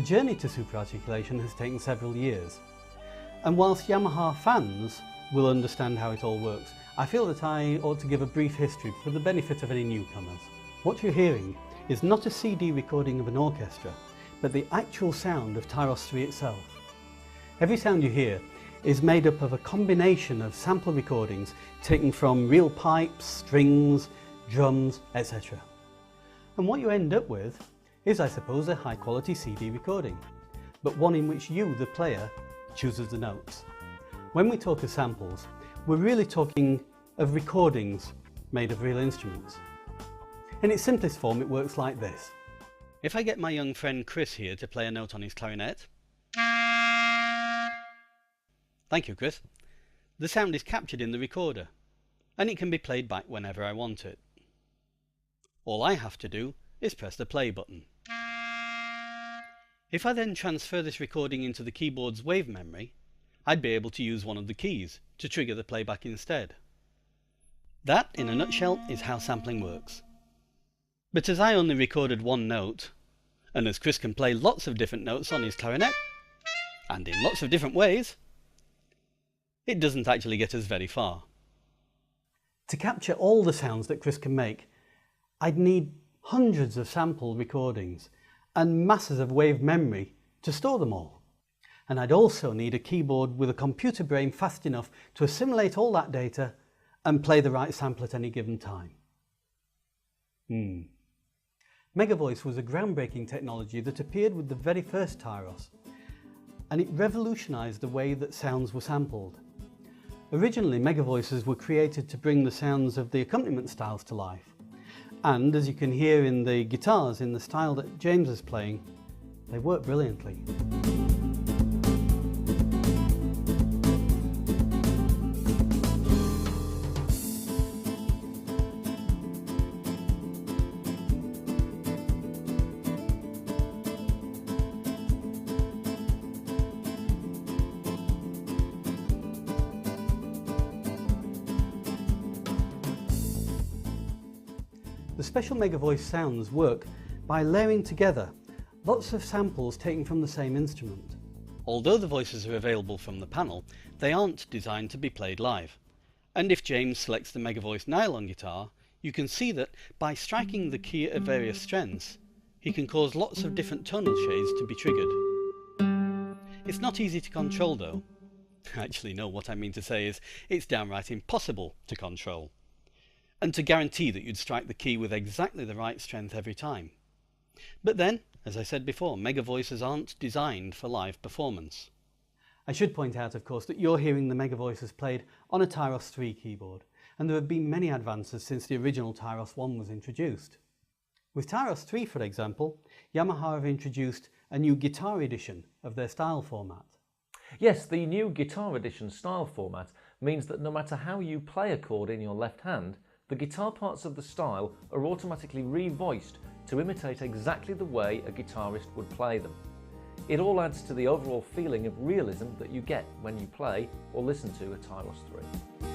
The journey to super articulation has taken several years, and whilst Yamaha fans will understand how it all works, I feel that I ought to give a brief history for the benefit of any newcomers. What you're hearing is not a CD recording of an orchestra, but the actual sound of TYROS3 itself. Every sound you hear is made up of a combination of sample recordings taken from real pipes, strings, drums, etc. And what you end up with is, I suppose, a high quality CD recording, but one in which you, the player, chooses the notes. When we talk of samples, we're really talking of recordings made of real instruments. In its simplest form, it works like this. If I get my young friend Chris here to play a note on his clarinet. Thank you, Chris. The sound is captured in the recorder, and it can be played back whenever I want it. All I have to do is press the play button. If I then transfer this recording into the keyboard's wave memory, I'd be able to use one of the keys to trigger the playback instead. That, in a nutshell, is how sampling works. But as I only recorded one note, and as Chris can play lots of different notes on his clarinet, and in lots of different ways, it doesn't actually get us very far. To capture all the sounds that Chris can make, I'd need hundreds of sample recordings and masses of wave memory to store them all. And I'd also need a keyboard with a computer brain fast enough to assimilate all that data and play the right sample at any given time. Megavoice was a groundbreaking technology that appeared with the very first TYROS, and it revolutionised the way that sounds were sampled. Originally, Megavoices were created to bring the sounds of the accompaniment styles to life, and as you can hear in the guitars in the style that James is playing, they work brilliantly. The special Megavoice sounds work by layering together lots of samples taken from the same instrument. Although the voices are available from the panel, they aren't designed to be played live. And if James selects the Megavoice nylon guitar, you can see that by striking the key at various strengths, he can cause lots of different tonal shades to be triggered. It's not easy to control though. Actually no, what I mean to say is it's downright impossible to control, and to guarantee that you'd strike the key with exactly the right strength every time. But then, as I said before, Megavoices aren't designed for live performance. I should point out, of course, that you're hearing the Megavoices played on a TYROS3 keyboard, and there have been many advances since the original TYROS 1 was introduced. With TYROS3, for example, Yamaha have introduced a new guitar edition of their style format. Yes, the new guitar edition style format means that no matter how you play a chord in your left hand, the guitar parts of the style are automatically revoiced to imitate exactly the way a guitarist would play them. It all adds to the overall feeling of realism that you get when you play or listen to a TYROS 3.